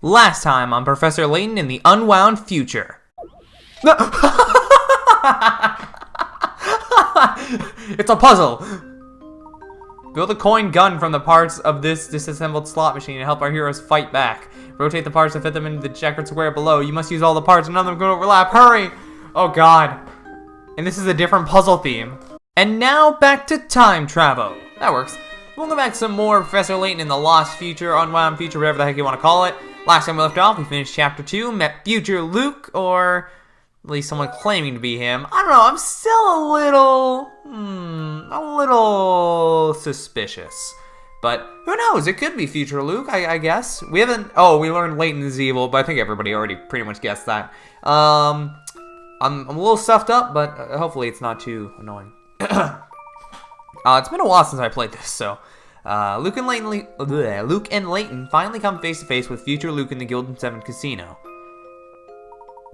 Last time on Professor Layton in the Unwound future. It's a puzzle! Build a coin gun from the parts of this disassembled slot machine and help our heroes fight back. Rotate the parts to fit them into the checkered square below. You must use all the parts, none of them can overlap. Hurry! Oh god. And this is a different puzzle theme. And now back to time travel. That works. We'll go back some more Professor Layton in the Lost Future, Unwound Future, whatever the heck you want to call it. Last time we left off, we finished Chapter 2, met future Luke, or at least someone claiming to be him. I don't know, I'm still a little suspicious. But who knows, it could be future Luke, I guess. We learned Layton is evil, but I think everybody already pretty much guessed that. I'm a little stuffed up, but hopefully it's not too annoying. It's been a while since I played this, so... Luke and Layton finally come face to face with future Luke in the Gildan 7 casino.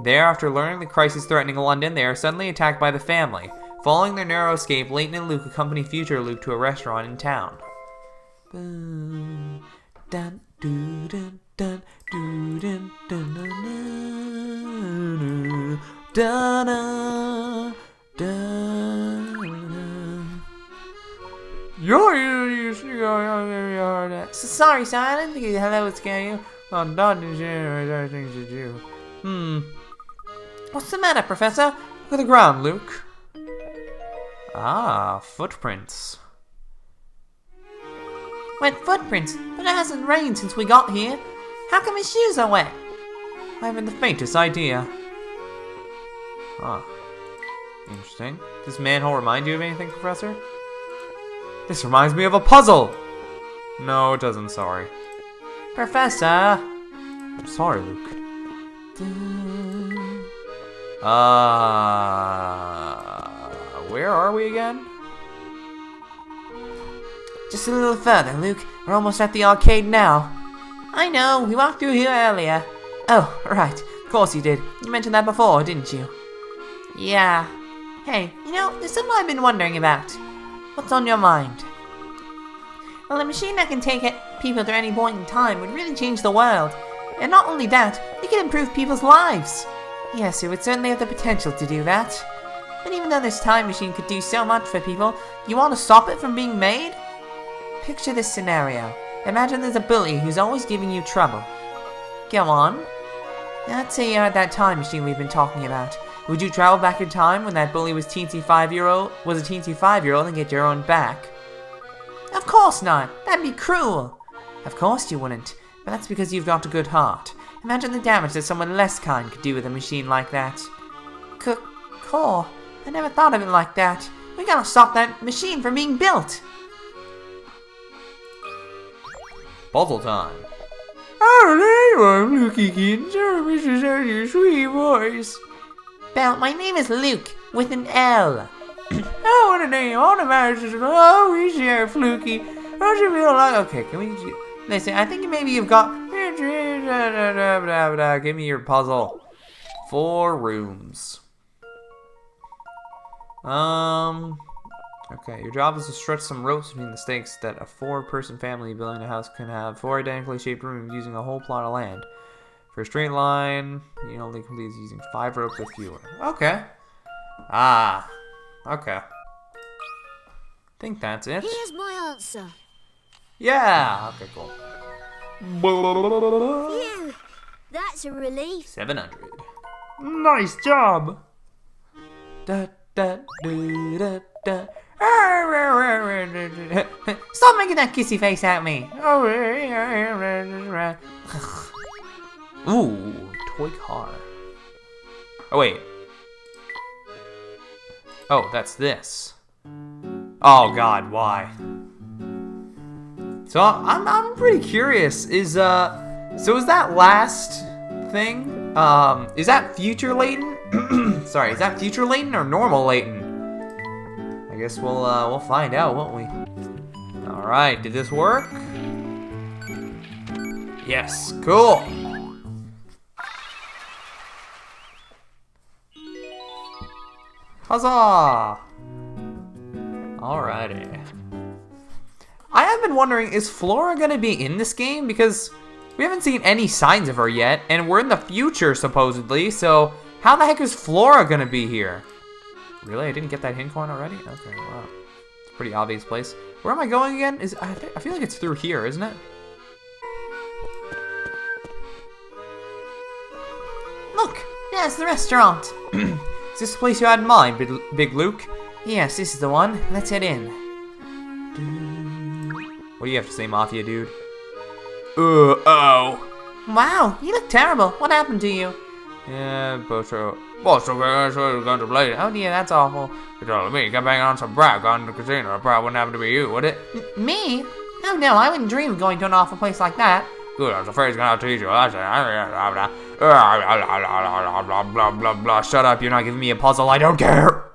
There, after learning the crisis threatening London, they are suddenly attacked by the family. Following their narrow escape, Layton and Luke accompany future Luke to a restaurant in town. So sorry, son. I didn't think hello would scare you. What's the matter, Professor? Look at the ground, Luke. Ah, footprints. Wet footprints? But it hasn't rained since we got here. How come his shoes are wet? I haven't the faintest idea. Huh. Interesting. Does this manhole remind you of anything, Professor? This reminds me of a puzzle! No, it doesn't, sorry. Professor! I'm sorry, Luke. Where are we again? Just a little further, Luke. We're almost at the arcade now. I know, we walked through here earlier. Oh, right. Of course you did. You mentioned that before, didn't you? Yeah. Hey, you know, there's something I've been wondering about. What's on your mind? Well, a machine that can take people to any point in time would really change the world. And not only that, it could improve people's lives. Yes, it would certainly have the potential to do that. But even though this time machine could do so much for people, you want to stop it from being made? Picture this scenario. Imagine there's a bully who's always giving you trouble. Go on. Let's say you had that time machine we've been talking about. Would you travel back in time when that bully was a teensy 5-year-old and get your own back? Of course not. That'd be cruel. Of course you wouldn't. But that's because you've got a good heart. Imagine the damage that someone less kind could do with a machine like that. Cool. I never thought of it like that. We gotta stop that machine from being built. Puzzle time. Oh, there you are, Lukey kid. Service is your sweet voice. Belle, my name is Luke, with an L. Oh, what a name. All the marriages are always here, Fluky. Don't you feel like... Okay, can we... Listen, I think maybe you've got... Give me your puzzle. 4 rooms. Okay, your job is to stretch some ropes between the stakes that a 4-person family building a house can have 4 identically shaped rooms using a whole plot of land. For a straight line, you only complete using 5 ropes or fewer. Okay. Okay. Think that's it. Here's my answer. Yeah. Okay, cool. Phew, that's a relief. 700. Nice job. Stop making that kissy face at me. Ooh, toy car. Oh, wait. Oh, that's this. Oh god, why? So I'm pretty curious. So is that last thing? Is that future Layton? Sorry, is that future Layton or normal Layton? I guess we'll find out, won't we? All right, did this work? Yes, cool. Huzzah! Alrighty. I have been wondering, is Flora gonna be in this game? Because We haven't seen any signs of her yet, and we're in the future, supposedly, so how the heck is Flora gonna be here? Really? I didn't get that hint coin already? Okay, wow. It's a pretty obvious place. Where am I going again? I feel like it's through here, isn't it? Look, there's the restaurant. Is this the place you had in mind, Big Luke? Yes, this is the one. Let's head in. What do you have to say, Mafia dude? Oh. Wow, you look terrible. What happened to you? Yeah, but going to play. Oh dear, that's awful. You're telling me, get banging on some brat, gone to the casino. It probably wouldn't happen to be you, would it? Me? Oh no, I wouldn't dream of going to an awful place like that. Good, I was afraid he's gonna teach you. Blah, blah, blah. Shut up, you're not giving me a puzzle, I don't care.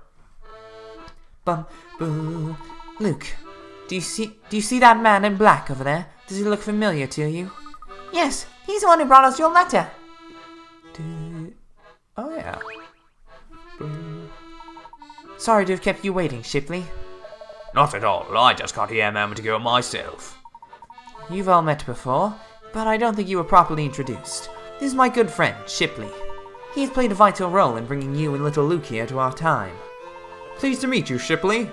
Bum, boo. Luke, do you see that man in black over there? Does he look familiar to you? Yes, he's the one who brought us your letter. Oh yeah. Sorry to have kept you waiting, Shipley. Not at all, I just got here a moment ago myself. You've all met before, but I don't think you were properly introduced. This is my good friend, Shipley. He's played a vital role in bringing you and little Luke here to our time. Pleased to meet you, Shipley.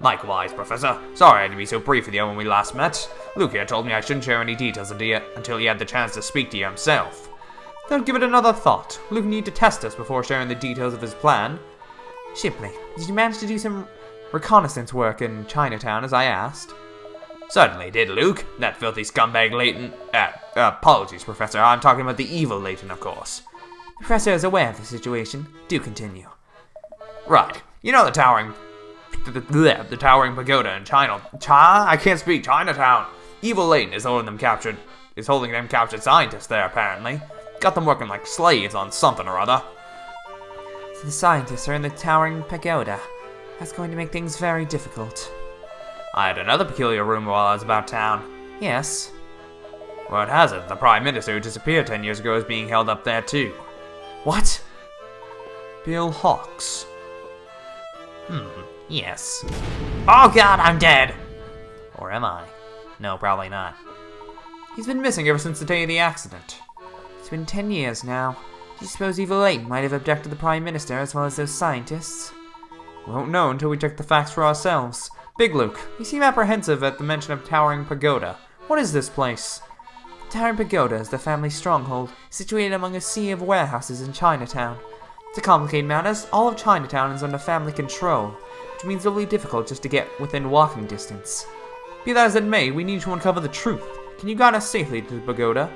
Likewise, Professor. Sorry I had to be so brief with you when we last met. Luke here told me I shouldn't share any details until he had the chance to speak to you himself. Don't give it another thought. Luke need to test us before sharing the details of his plan. Shipley, did you manage to do some reconnaissance work in Chinatown as I asked? Certainly did, Luke. That filthy scumbag Layton. Apologies, Professor. I'm talking about the evil Layton, of course. The Professor is aware of the situation. Do continue. Right. You know the towering pagoda in Chinatown. Evil Layton is holding them captured scientists there, apparently. Got them working like slaves on something or other. So the scientists are in the towering pagoda. That's going to make things very difficult. I had another peculiar rumor while I was about town. Yes. Word has it, the Prime Minister who disappeared 10 years ago is being held up there too. What? Bill Hawks. Yes. Oh god, I'm dead! Or am I? No, probably not. He's been missing ever since the day of the accident. It's been 10 years now. Do you suppose Evil Layton might have abducted the Prime Minister as well as those scientists? We won't know until we check the facts for ourselves. Big Luke, you seem apprehensive at the mention of Towering Pagoda. What is this place? Towering Pagoda is the family stronghold, situated among a sea of warehouses in Chinatown. It's a complicated matter, as all of Chinatown is under family control, which means it'll be difficult just to get within walking distance. Be that as it may, we need to uncover the truth. Can you guide us safely to the pagoda?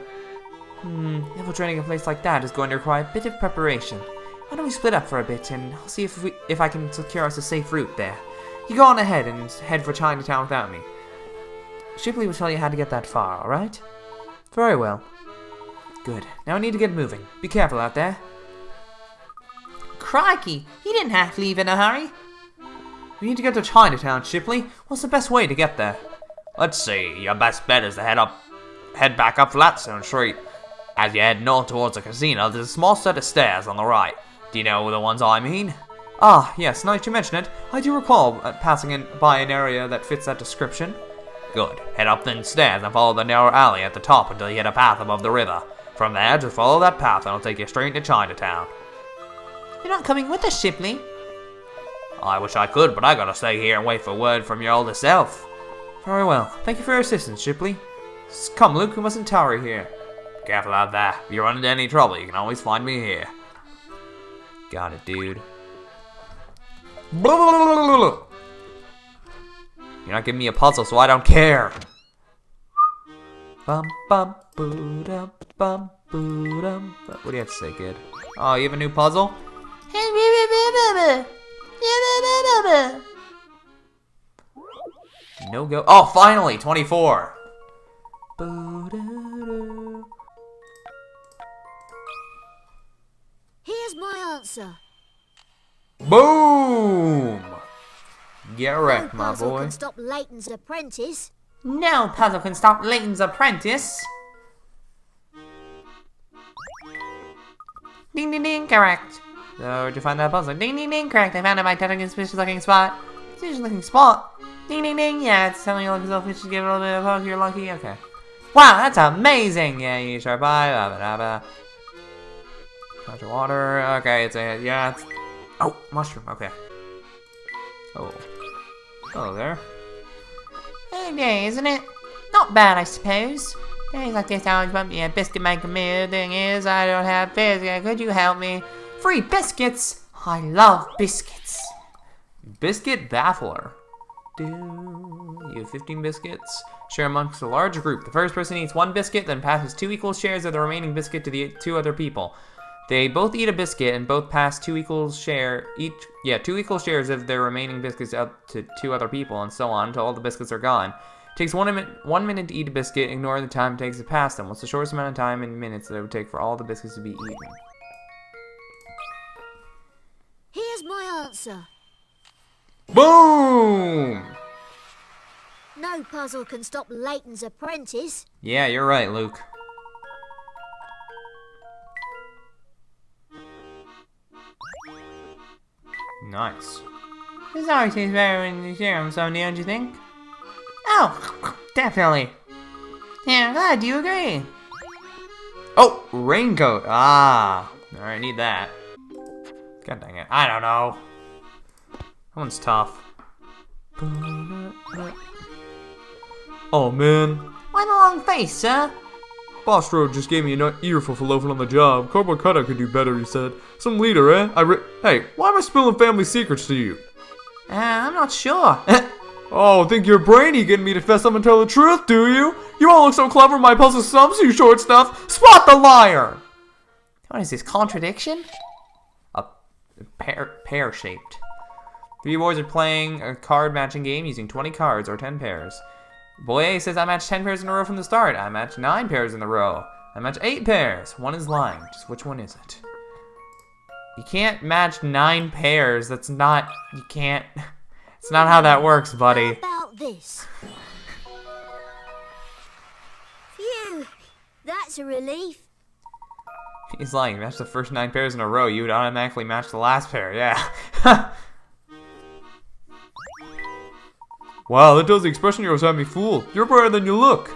Infiltrating a place like that is going to require a bit of preparation. Why don't we split up for a bit, and I'll see if I can secure us a safe route there. You go on ahead and head for Chinatown without me. Shipley will tell you how to get that far, alright? Very well. Good. Now I need to get moving. Be careful out there. Crikey! He didn't have to leave in a hurry. We need to get to Chinatown, Shipley. What's the best way to get there? Let's see. Your best bet is to head back up Flatstone Street. As you head north towards the casino, there's a small set of stairs on the right. Do you know the ones I mean? Ah, yes, now that you mention it, I do recall passing by an area that fits that description. Good. Head up the stairs and follow the narrow alley at the top until you hit a path above the river. From there, just follow that path and it'll take you straight to Chinatown. You're not coming with us, Shipley. I wish I could, but I gotta stay here and wait for word from your older self. Very well. Thank you for your assistance, Shipley. Come, Luke, we mustn't tarry here. Careful out there. If you run into any trouble, you can always find me here. Got it, dude. You're not giving me a puzzle, so I don't care. Bum bum boo dum bum boo dum. What do you have to say, kid? Oh, you have a new puzzle? No go. Oh, finally, 24. Here's my answer. Boom! Get wrecked, No my puzzle boy. can stop Layton's apprentice. No puzzle can stop Layton's apprentice. Ding ding ding, correct. So, where'd you find that puzzle? Ding ding ding, correct. I found it by touching a suspicious looking spot. Suspicious looking spot? Ding ding ding, yeah, it's telling you look as though you should give it a little bit of a poke, you're lucky, okay. Wow, that's amazing! Yeah, you sharp eye, blah, blah, blah. Touch of water, okay, it's oh, mushroom, okay. Oh. Hello there. Hey day, isn't it? Not bad, I suppose. Days like this always want me a biscuit maker meal. Thing is, I don't have biscuit. Could you help me? Free biscuits! I love biscuits. Biscuit Baffler. You have 15 biscuits. Share amongst a large group. The first person eats 1 biscuit, then passes 2 equal shares of the remaining biscuit to the 2 other people. They both eat a biscuit and both pass 2 equal shares of their remaining biscuits up to 2 other people, and so on until all the biscuits are gone. It takes 1 minute to eat a biscuit, ignoring the time it takes to pass them. What's the shortest amount of time in minutes that it would take for all the biscuits to be eaten? Here's my answer. Boom! No puzzle can stop Layton's apprentice. Yeah, you're right, Luke. Nice. This always tastes better when you share them, so don't you think? Oh, definitely. Yeah, I'm glad you agree. Oh, raincoat. Ah. Alright, need that. God dang it. I don't know. That one's tough. Oh, man. Why the long face, sir? Boss Road just gave me an earful for loafing on the job. Cardboard cutout could do better, he said. Some leader, eh? Hey, why am I spilling family secrets to you? I'm not sure. Oh, think you're brainy getting me to fess up and tell the truth, do you? You all look so clever in my puzzle sums, you short stuff. Spot the liar! What is this, contradiction? A pear-shaped. 3 boys are playing a card matching game using 20 cards or 10 pairs. Boy A says I matched 10 pairs in a row from the start. I matched 9 pairs in a row. I matched 8 pairs. One is lying. Just which one is it? You can't match 9 pairs. That's not... You can't... It's not how that works, buddy. How about this? Phew, that's a relief. He's lying. You matched the first 9 pairs in a row. You would automatically match the last pair. Yeah. Wow, that does the expression you always have me fooled. You're brighter than you look.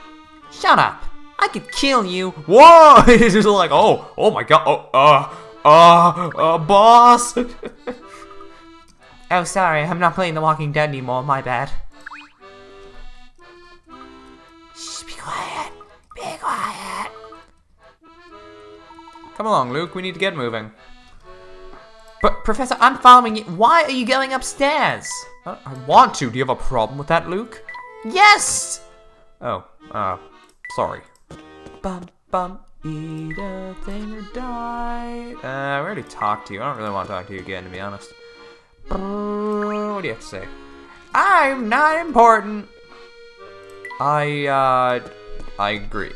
Shut up. I could kill you. Whoa! He's just like, oh my god, boss. Oh, sorry, I'm not playing The Walking Dead anymore, my bad. Shh, be quiet. Be quiet. Come along, Luke. We need to get moving. But, Professor, I'm following you. Why are you going upstairs? I want to. Do you have a problem with that, Luke? Yes! Oh, sorry. Bum, bum, eat a thing or die. We already talked to you. I don't really want to talk to you again, to be honest. What do you have to say? I'm not important. I agree.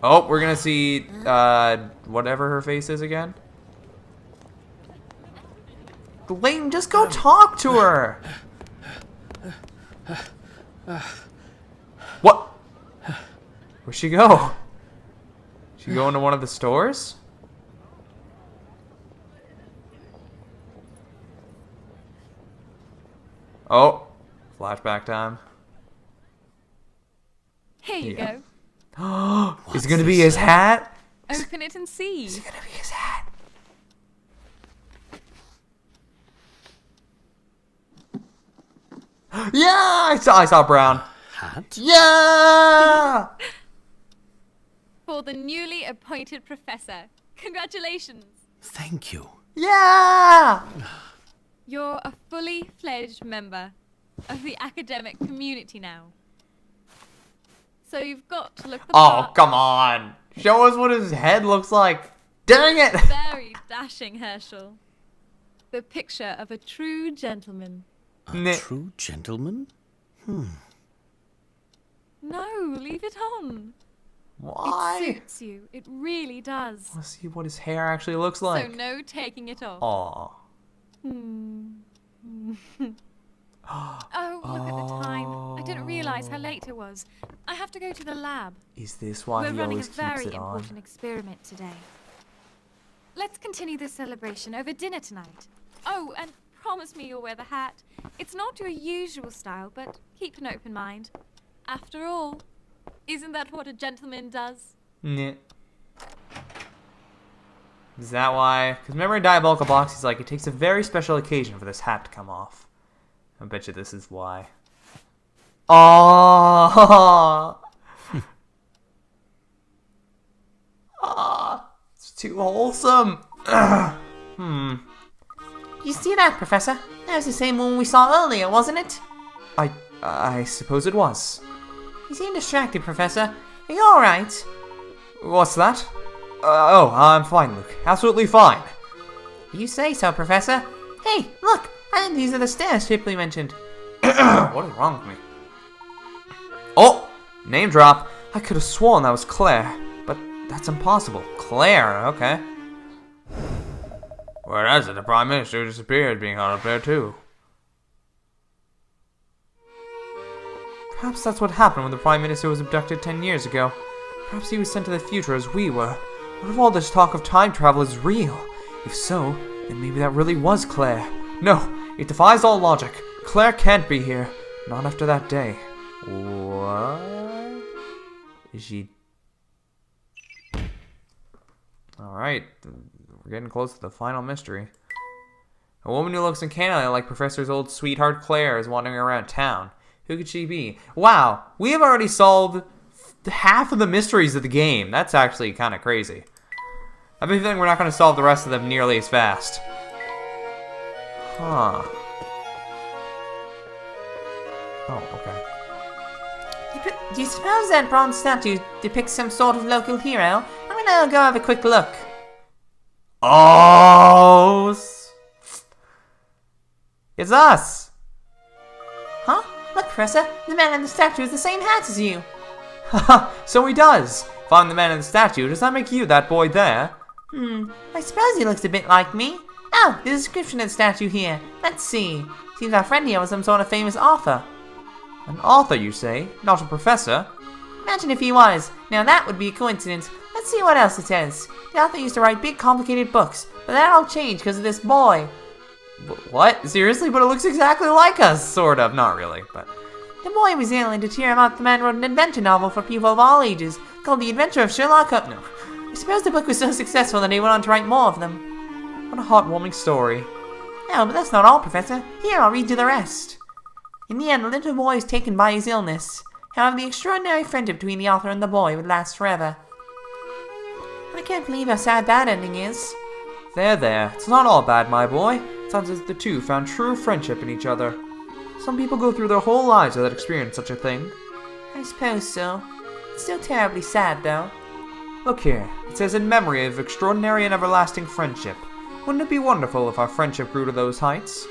Oh, we're gonna see, whatever her face is again. Layton, just go talk to her. What? Where'd she go? She go into one of the stores? Oh, flashback time. Here you Yeah. go. Is it gonna be his hat? Open it and see. Is it gonna be his hat? Yeah, I saw brown. Hat? Yeah. For the newly appointed professor. Congratulations. Thank you. Yeah. You're a fully fledged member of the academic community now. So you've got to look the Oh, part. come on. Show us what his head looks like. Dang it. Very dashing, Herschel. The picture of a true gentleman. A true gentleman? No, leave it on. Why? It suits you. It really does. Let's see what his hair actually looks like. So no taking it off. Aw. Oh, look at the time. I didn't realize how late it was. I have to go to the lab. Is this why We're he running a always keeps very it on? important experiment today. Let's continue this celebration over dinner tonight. Oh, and promise me you'll wear the hat. It's not your usual style, but keep an open mind. After all, isn't that what a gentleman does? Yeah. Is that why? Because remember in Diabolical Box, he's like, it takes a very special occasion for this hat to come off. I bet you this is why. Oh, it's too wholesome. You see that, Professor? That was the same one we saw earlier, wasn't it? I suppose it was. You seem distracted, Professor. Are you alright? What's that? Oh, I'm fine, Luke. Absolutely fine. You say so, Professor. Hey, look! I think these are the stairs Shipley mentioned. What is wrong with me? Oh! Name drop. I could have sworn that was Claire, but that's impossible. Claire, okay. Whereas the Prime Minister disappeared, being held up there too. Perhaps that's what happened when the Prime Minister was abducted 10 years ago. Perhaps he was sent to the future as we were. What if all this talk of time travel is real? If so, then maybe that really was Claire. No, it defies all logic. Claire can't be here. Not after that day. What? Is she... Alright, we're getting close to the final mystery. A woman who looks uncannily like Professor's old sweetheart Claire is wandering around town. Who could she be? Wow, we have already solved half of the mysteries of the game. That's actually kind of crazy. I have a feeling we're not going to solve the rest of them nearly as fast. Huh. Oh, okay. Do you suppose that bronze statue depicts some sort of local hero? I'm gonna go have a quick look. Oh! It's us! Huh? Look, Professor, the man in the statue has the same hat as you. Haha, so he does! If I'm the man in the statue, does that make you that boy there? I suppose he looks a bit like me. Oh, the description of the statue here. Let's see. Seems our friend here was some sort of famous author. An author, you say? Not a professor? Imagine if he was. Now that would be a coincidence. Let's see what else it says. The author used to write big, complicated books, but that all changed because of this boy. What? Seriously? But it looks exactly like us, sort of. Not really, but... The boy was ill, and to cheer him up, the man wrote an adventure novel for people of all ages, called The Adventure of Sherlock Holmes. No. I suppose the book was so successful that he went on to write more of them. What a heartwarming story. No, but that's not all, Professor. Here, I'll read you the rest. In the end, the little boy was taken by his illness. However, the extraordinary friendship between the author and the boy would last forever. I can't believe how sad that ending is. There. It's not all bad, my boy. It sounds as if the two found true friendship in each other. Some people go through their whole lives without experiencing such a thing. I suppose so. It's still terribly sad, though. Look here. It says, in memory of extraordinary and everlasting friendship. Wouldn't it be wonderful if our friendship grew to those heights?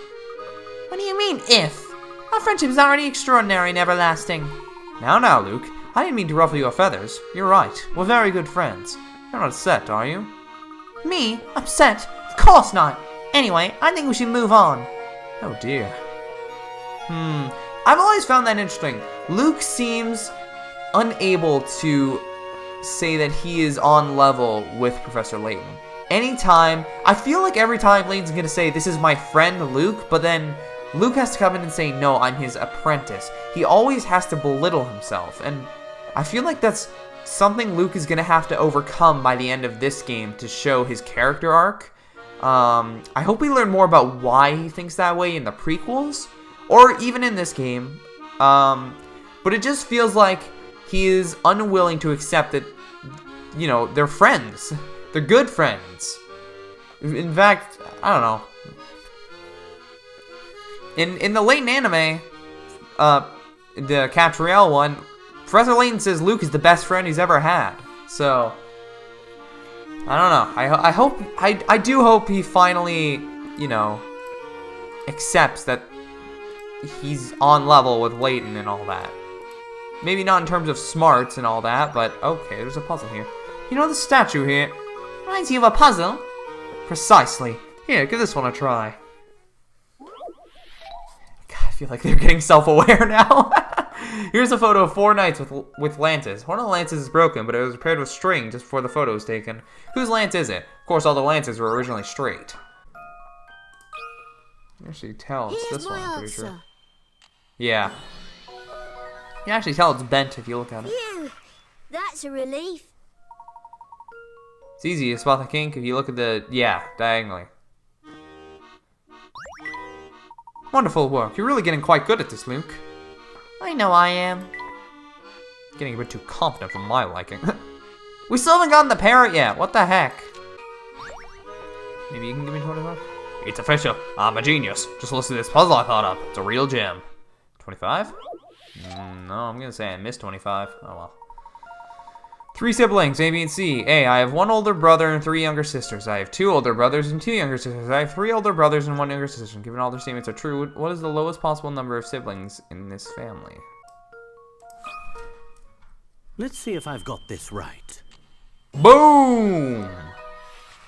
What do you mean, if? Our friendship is already extraordinary and everlasting. Now, Luke. I didn't mean to ruffle your feathers. You're right. We're very good friends. You're not upset, are you? Me? Upset? Of course not. Anyway, I think we should move on. Oh, dear. I've always found that interesting. Luke seems unable to say that he is on level with Professor Layton. I feel like every time Layton's gonna say, this is my friend Luke, but then Luke has to come in and say, no, I'm his apprentice. He always has to belittle himself, and I feel like that's something Luke is gonna have to overcome by the end of this game to show his character arc. I hope we learn more about why he thinks that way in the prequels, or even in this game. But it just feels like he is unwilling to accept that, you know, they're friends. They're good friends. In fact, I don't know. In the Layton anime, the Catriel one, Professor Layton says Luke is the best friend he's ever had. So, I don't know. I do hope he finally, you know, accepts that he's on level with Layton and all that. Maybe not in terms of smarts and all that, but okay, there's a puzzle here. You know the statue here? Reminds you of a puzzle? Precisely. Here, give this one a try. God, I feel like they're getting self-aware now. Here's a photo of 4 knights with lances. One of the lances is broken, but it was repaired with string just before the photo was taken. Whose lance is it? Of course, all the lances were originally straight. Actually, tell it's Here's this one, my I'm pretty answer. sure. Yeah. You can actually tell it's bent if you look at it. Phew! That's a relief. It's easy to spot the kink if you look at the, yeah, diagonally. Wonderful work. You're really getting quite good at this, Luke. I know I am. Getting a bit too confident for my liking. We still haven't gotten the parrot yet. What the heck? Maybe you can give me 25? It's official. I'm a genius. Just listen to this puzzle I thought up. It's a real gem. 25? No, I'm gonna say I missed 25. Oh well. 3 siblings, A, B, and C. A, I have 1 older brother and 3 younger sisters. I have 2 older brothers and 2 younger sisters. I have 3 older brothers and 1 younger sister. Given all their statements are true, what is the lowest possible number of siblings in this family? Let's see if I've got this right. Boom!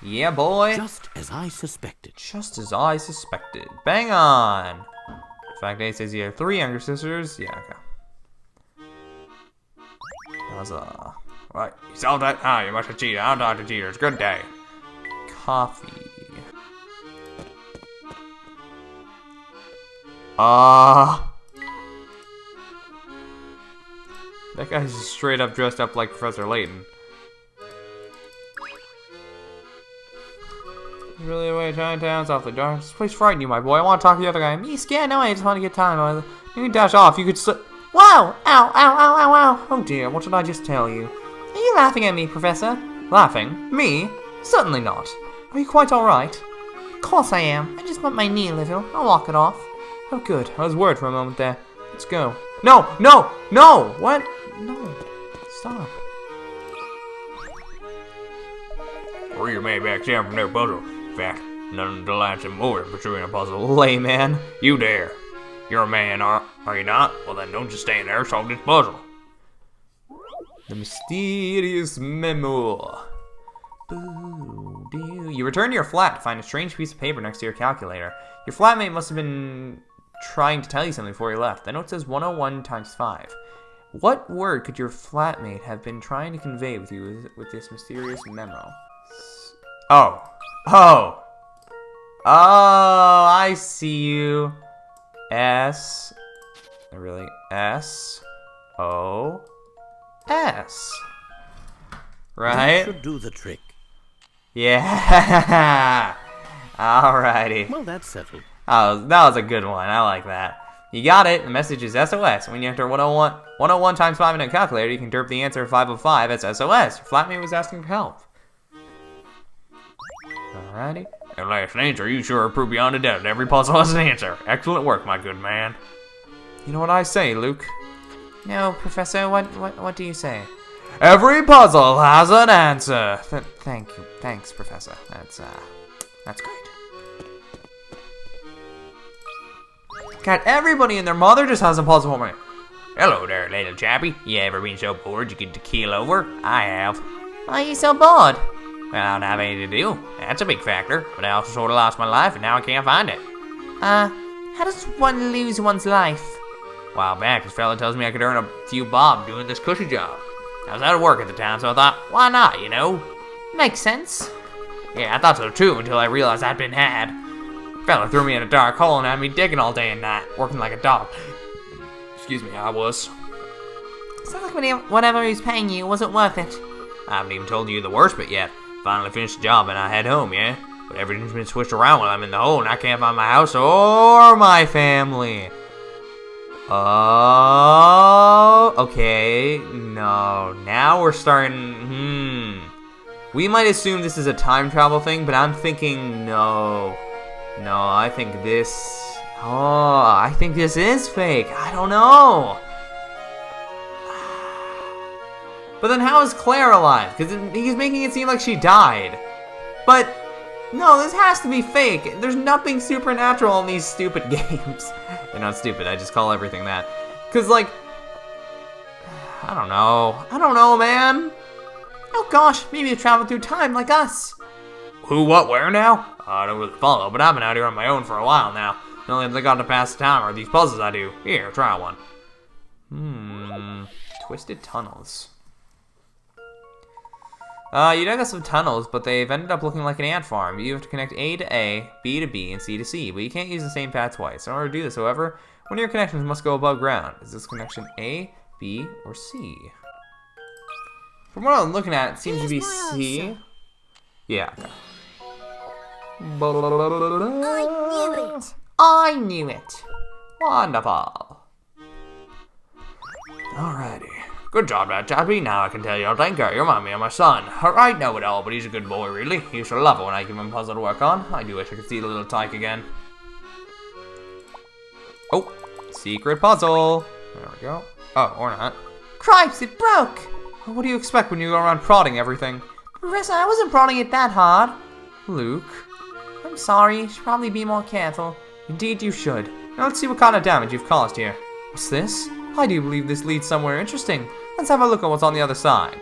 Yeah, boy. Just as I suspected. Just as I suspected. Bang on! In fact, A says you have 3 younger sisters. Yeah, okay. That was right. You solved that? Ah, you must have cheated. I'm Dr. Cheaters. Good day. Coffee. That guy's just straight up dressed up like Professor Layton. Really away Chinatown, awfully dark. This place frightened you, my boy. I want to talk to the other guy. Me scared? No, I just want to get time. You can dash off. You could Whoa! Ow! Ow! Ow! Ow! Ow! Oh dear, what did I just tell you? Are you laughing at me, Professor? Laughing? Me? Certainly not. Are you quite alright? Of course I am. I just bumped my knee a little. I'll walk it off. Oh good. I was worried for a moment there. Let's go. No! No! No! What? No. Stop. Or you may back down from their puzzle. In fact, none delights him more than pursuing a puzzle. Layman. You dare. You're a man, are you not? Well then don't just stand there, solve this puzzle. The mysterious memo. Boo, doo. You return to your flat to find a strange piece of paper next to your calculator. Your flatmate must have been trying to tell you something before you left. The note says 101 times 5. What word could your flatmate have been trying to convey with you with this mysterious memo? Oh. Oh. Oh, I see you. Really? S-O-S. Right? That should do the trick. Yeah. Alrighty. Well, that's settled. Oh, that was a good one. I like that. You got it. The message is SOS. When you enter 101 times 5 in a calculator, you can interpret the answer 505 as SOS. Your flatmate was asking for help. Alrighty. At last answer, you sure are proof beyond a doubt. Every puzzle has an answer. Excellent work, my good man. You know what I say, Luke? No, Professor, what do you say? Every puzzle has an answer. Thank you. Thanks, Professor. That's great. God, everybody and their mother just has a puzzle for me. Hello there, little chappy. You ever been so bored you could keel over? I have. Why are you so bored? Well, I don't have anything to do. That's a big factor. But I also sort of lost my life, and now I can't find it. How does one lose one's life? A while back, this fella tells me I could earn a few bob doing this cushy job. I was out of work at the time, so I thought, why not, you know? Makes sense. Yeah, I thought so too, until I realized I'd been had. Fella threw me in a dark hole and had me digging all day and night, working like a dog. Excuse me, I was. Sounds like whatever he was paying you wasn't worth it. I haven't even told you the worst bit yet. Finally finished the job and I head home, yeah? But everything's been switched around while I'm in the hole and I can't find my house Or my family. Oh, okay. No, now we're starting. We might assume this is a time travel thing, but I'm thinking no. No, I think this. Oh, I think this is fake. I don't know. But then how is Claire alive? Because he's making it seem like she died. But no, this has to be fake. There's nothing supernatural in these stupid games. They're not stupid, I just call everything that. Because, like, I don't know, man. Oh gosh, maybe you traveled through time like us. Who, what, where now? I don't really follow, but I've been out here on my own for a while now. The only thing I got to pass the time are these puzzles I do. Here, try one. Twisted tunnels. You dug us some tunnels, but they've ended up looking like an ant farm. You have to connect A to A, B to B, and C to C, but you can't use the same path twice. In order to do this, however, one of your connections must go above ground. Is this connection A, B, or C? From what I'm looking at, it seems to be Here's my C. answer. Yeah, okay. I knew it. I knew it. Wonderful. Alrighty. Good job, that chappie. Now I can tell you, thank you. You remind me of my son. I know it all, but he's a good boy, really. He used to love it when I give him a puzzle to work on. I do wish I could see the little tyke again. Oh, secret puzzle. There we go. Oh, or not. Cripes, it broke. What do you expect when you go around prodding everything? Professor, I wasn't prodding it that hard. Luke? I'm sorry. You should probably be more careful. Indeed you should. Now let's see what kind of damage you've caused here. What's this? I do believe this leads somewhere interesting. Let's have a look at what's on the other side.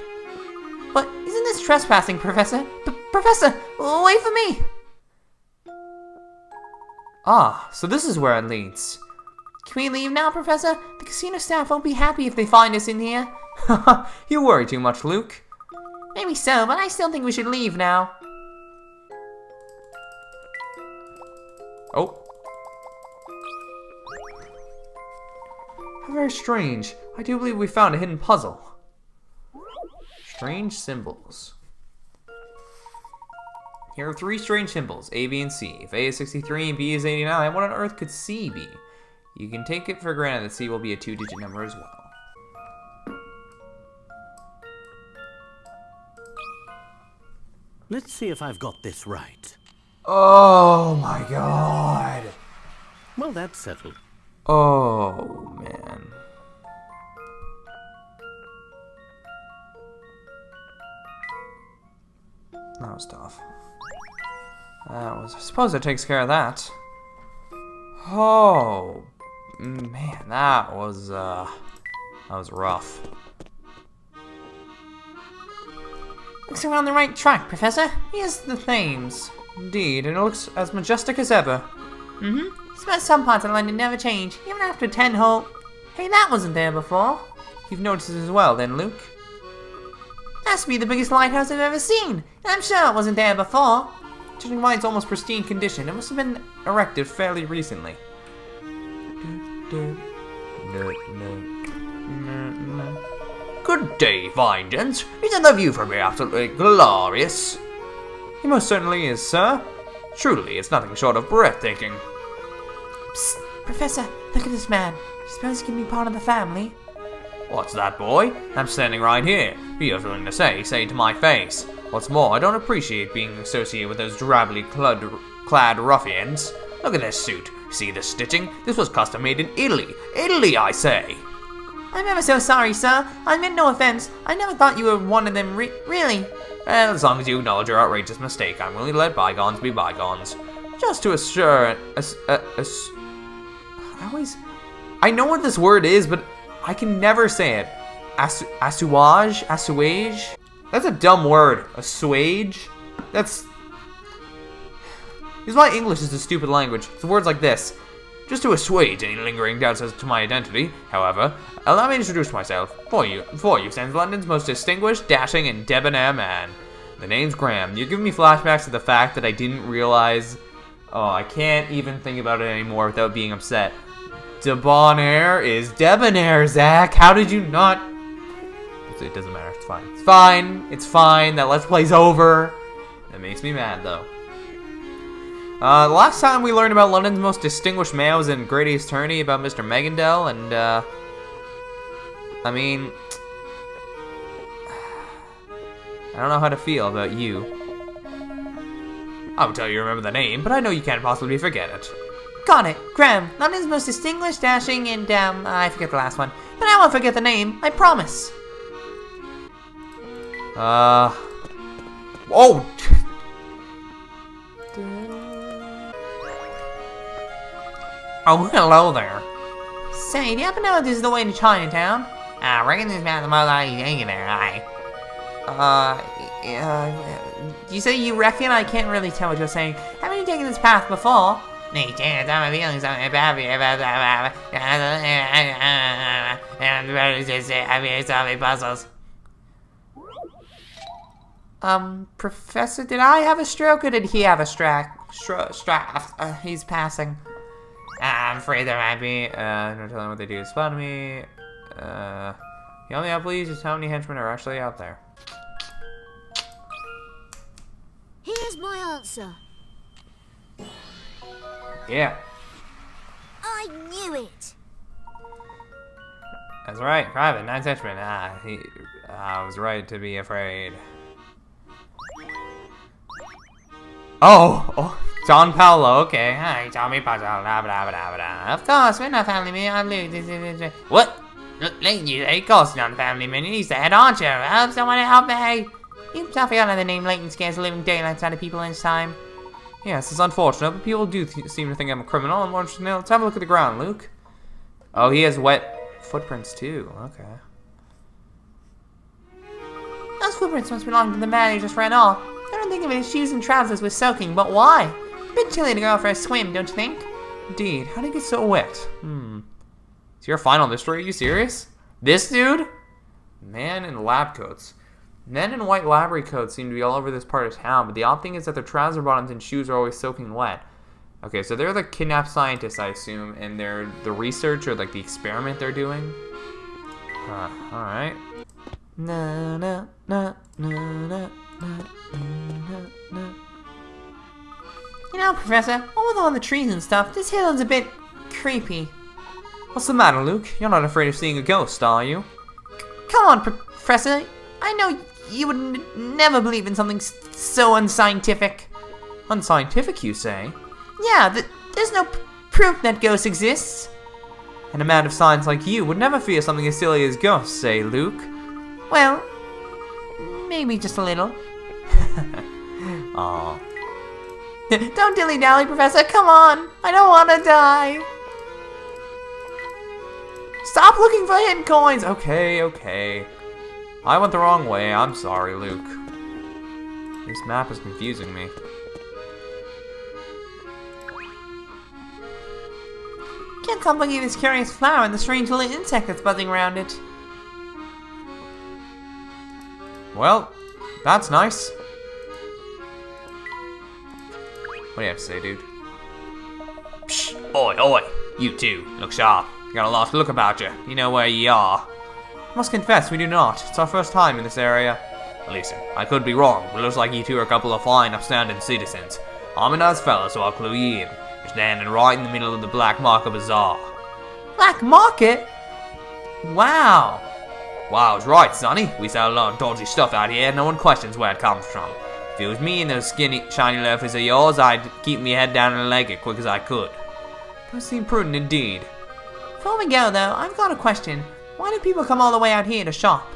But isn't this trespassing, Professor? Professor, wait for me. Ah, so this is where it leads. Can we leave now, Professor? The casino staff won't be happy if they find us in here. You worry too much, Luke. Maybe so, but I still think we should leave now. Oh. How very strange. I do believe we found a hidden puzzle. Strange symbols. Here are 3 strange symbols, A, B, and C. If A is 63 and B is 89, what on earth could C be? You can take it for granted that C will be a 2-digit number as well. Let's see if I've got this right. Oh my god. Well, that's settled. Oh man. That was tough. I suppose that takes care of that. Oh man, that was rough. Looks like we're on the right track, Professor. Here's the Thames. Indeed, and it looks as majestic as ever. Suppose some parts of London never change, even after 10 whole... Hey, that wasn't there before. You've noticed it as well, then, Luke? Has to be the biggest lighthouse I've ever seen. And I'm sure it wasn't there before. Judging by its almost pristine condition, it must have been erected fairly recently. Good day, fine gents. Isn't the view from here absolutely glorious? He most certainly is, sir. Truly, it's nothing short of breathtaking. Psst, Professor, look at this man. You suppose he can be part of the family? What's that, boy? I'm standing right here. If you have something to say, say it to my face. What's more, I don't appreciate being associated with those drably clad ruffians. Look at this suit. See the stitching? This was custom made in Italy. Italy, I say! I'm ever so sorry, sir. I meant no offense. I never thought you were one of them really. Well, as long as you acknowledge your outrageous mistake, I'm willing to let bygones be bygones. Just to assure... I know what this word is, but I can never say it. Assuage? Assuage? That's a dumb word. Assuage? That's... Because my English is a stupid language. It's words like this. Just to assuage any lingering doubts as to my identity, however, allow me to introduce myself. Before you stands London's most distinguished, dashing, and debonair man. The name's Graham. You're giving me flashbacks to the fact that I didn't realize... Oh, I can't even think about it anymore without being upset. Debonair is debonair, Zach. How did you not... It doesn't matter. It's fine. It's fine. It's fine. That Let's Play's over. That makes me mad, though. The last time we learned about London's most distinguished man was in Great Ace Attorney about Mr. Megandell, and, I mean... I don't know how to feel about you. I would tell you to remember the name, but I know you can't possibly forget it. Got it. Graham, London's most distinguished, dashing, and, I forget the last one. But I won't forget the name. I promise. Oh! Oh, hello there. Say, do you happen to know if this is the way to Chinatown? I reckon this man's the most I ain't there, you say you reckon? I can't really tell what you're saying. Haven't you taken this path before? Me chance, I'm feeling something bad and solving puzzles. Professor, did I have a stroke or did he have a he's passing. I'm afraid there might be, no telling what they do. Spot me. You only have please just how many henchmen are actually out there. Here's my answer. Yeah, I knew it. that's right. Private, 9 henchmen. I was right to be afraid. Oh, John Paolo. Okay, hi, Tommy Puzzle. Blah, blah, blah, blah. Of course, we're not family man. I'm Luke. What? Layton, you say? Of course, not a family man. He's the head honcho. Help someone help me. You tough out of the name Layton scares the living daylights out of people in his time. Yes, it's unfortunate, but people do seem to think I'm a criminal. And let's have a look at the ground, Luke. Oh, he has wet footprints too. Okay. Those footprints must belong to the man who just ran off. I don't think of his shoes and trousers were soaking, but why? A bit chilly to go out for a swim, don't you think? Indeed. How did he get so wet? Is your final mystery? Are you serious? This dude? Man in lab coats. Men in white library coats seem to be all over this part of town, but the odd thing is that their trouser bottoms and shoes are always soaking wet. Okay, so they're the kidnapped scientists, I assume, and they're the research or like the experiment they're doing. Alright. Na na na na na na na na. You know, Professor, all with all the trees and stuff, this hill is a bit creepy. What's the matter, Luke? You're not afraid of seeing a ghost, are you? Come on, Professor. I know you would never believe in something so unscientific. Unscientific, you say? Yeah, there's no proof that ghosts exist. And a man of science like you would never fear something as silly as ghosts, say, Luke? Well, maybe just a little. Aw. Don't dilly-dally, Professor. Come on. I don't want to die. Stop looking for hidden coins! Okay. I went the wrong way. I'm sorry, Luke. This map is confusing me. Can't complicate this curious flower and the strange little insect that's buzzing around it. Well, that's nice. What do you have to say, dude? Psh, oi, you two, look sharp. You got a lost look about you. You know where ye are. I must confess, we do not. It's our first time in this area. Listen, I could be wrong, but it looks like you two are a couple of fine, upstanding citizens. I'm a nice fella, so I'll clue you in. You're standing right in the middle of the Black Market Bazaar. Black Market? Wow. Wow's right, sonny. We sell a lot of dodgy stuff out here, and no one questions where it comes from. If it was me and those skinny, shiny loafers of yours, I'd keep me head down and leg it quick as I could. Does seem prudent indeed. Before we go, though, I've got a question. Why do people come all the way out here to shop?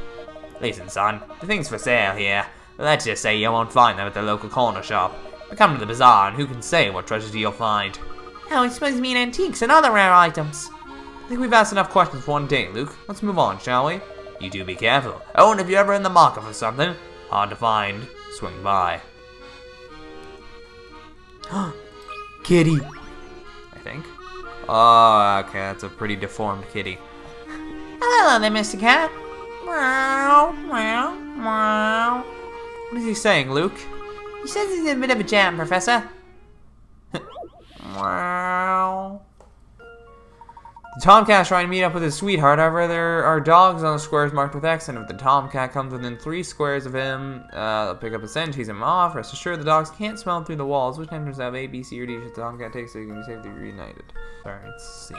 Listen, son, the things for sale here. Let's just say you won't find them at the local corner shop. But come to the bazaar, and who can say what treasures you'll find? Oh, I suppose you mean antiques and other rare items. I think we've asked enough questions for one day, Luke. Let's move on, shall we? You two be careful. Oh, and if you're ever in the market for something hard to find, swing by. Kitty. I think. Oh, okay, that's a pretty deformed kitty. Hello there, Mr. Cat. Meow, meow, meow. What is he saying, Luke? He says he's in a bit of a jam, Professor. Meow. The Tomcat's trying to meet up with his sweetheart, however, there are dogs on the squares marked with X, and if the Tomcat comes within 3 squares of him, they'll pick up a scent, tease him off. Rest assured, the dogs can't smell through the walls. Which entrance have A, B, C, or D should the Tomcat take so you can be safely reunited? Sorry, let's see.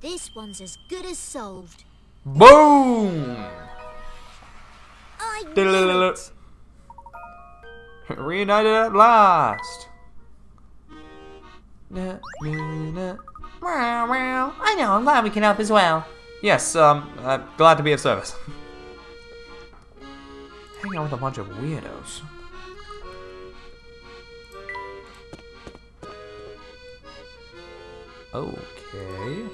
This one's as good as solved. Boom! I knew it. Reunited at last! Meow, meow. I know, I'm glad we can help as well. Yes, glad to be of service. Hang out with a bunch of weirdos. Okay.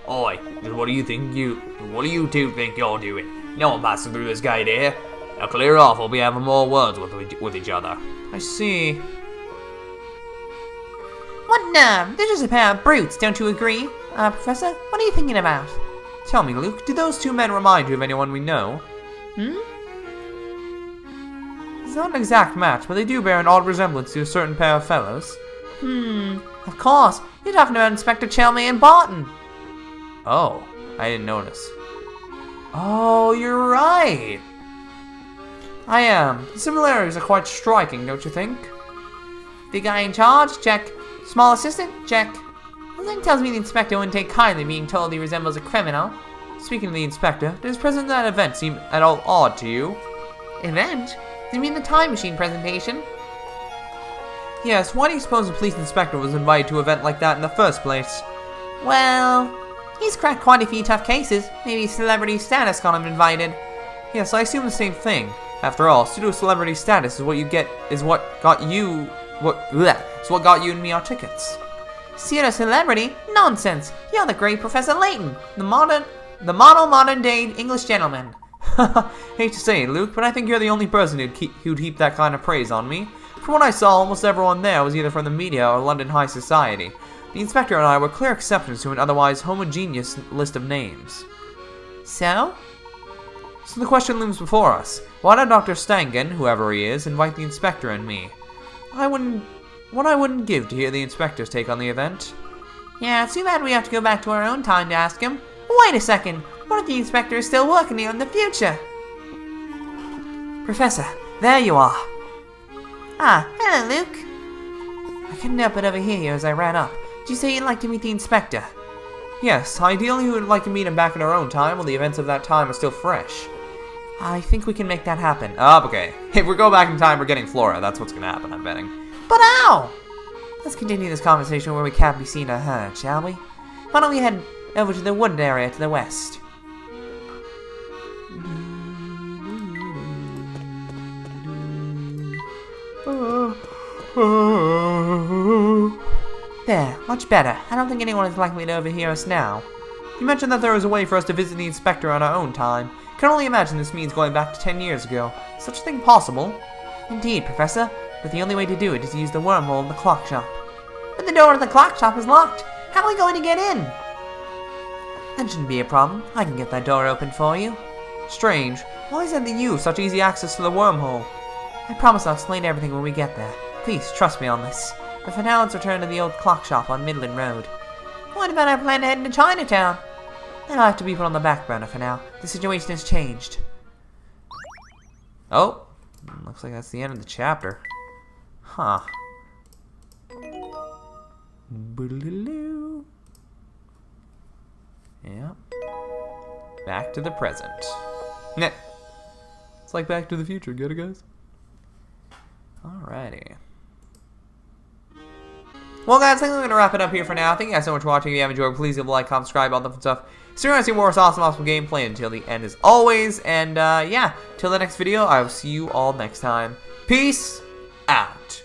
Oi, what do you two think you're doing? No one passing through this gate here. Now clear off, we'll be having more words with each other. I see. What nerve? They're just a pair of brutes, don't you agree? Professor, what are you thinking about? Tell me, Luke, do those two men remind you of anyone we know? It's not an exact match, but they do bear an odd resemblance to a certain pair of fellows. Of course. You're talking about Inspector Chelmy and Barton. Oh, I didn't notice. Oh, you're right. I am. The similarities are quite striking, don't you think? Big guy in charge? Check. Small assistant? Check. Something tells me the inspector wouldn't take kindly being told he resembles a criminal. Speaking of the inspector, does presenting that event seem at all odd to you? Event? You mean the time machine presentation? Yes, why do you suppose the police inspector was invited to an event like that in the first place? Well, he's cracked quite a few tough cases. Maybe celebrity status got him invited. Yes, I assume the same thing. After all, pseudo-celebrity status is what got you and me our tickets. Pseudo-celebrity? Nonsense! You're the great Professor Layton, the modern-day English gentleman. Hate to say it, Luke, but I think you're the only person who'd heap that kind of praise on me. From what I saw, almost everyone there was either from the media or London high society. The inspector and I were clear exceptions to an otherwise homogeneous list of names. So? So the question looms before us. Why did Dr. Stangen, whoever he is, invite the inspector and me? What I wouldn't give to hear the inspector's take on the event. Yeah, it's too bad we have to go back to our own time to ask him. Wait a second. What if the inspector is still working here in the future? Professor, there you are. Ah, hello, Luke. I couldn't help but overhear you as I ran up. Did you say you'd like to meet the inspector? Yes, ideally we would like to meet him back in our own time while the events of that time are still fresh. I think we can make that happen. Okay. If we go back in time, we're getting Flora. That's what's gonna happen, I'm betting. But ow! Let's continue this conversation where we can't be seen or heard, shall we? Why don't we head over to the wooded area to the west? There, much better. I don't think anyone is likely to overhear us now. You mentioned that there was a way for us to visit the inspector on our own time. Can only imagine this means going back to 10 years ago. Is such a thing possible? Indeed, Professor, but the only way to do it is to use the wormhole in the clock shop. But the door of the clock shop is locked. How are we going to get in? That shouldn't be a problem. I can get that door open for you. Strange. Why is it that you have such easy access to the wormhole? I promise I'll explain everything when we get there. Please, trust me on this. But for now, let's return to the old clock shop on Midland Road. What about our plan to head into Chinatown? That'll have to be put on the back burner for now. The situation has changed. Oh, looks like that's the end of the chapter. Huh. Yeah. Back to the present. Nah. It's like Back to the Future, get it, guys? Alrighty. Well, guys, I think I'm going to wrap it up here for now. Thank you guys so much for watching. If you have enjoyed, please leave a like, comment, subscribe, all that fun stuff. So you're going to see more awesome gameplay until the end as always. And, yeah, till the next video, I will see you all next time. Peace out.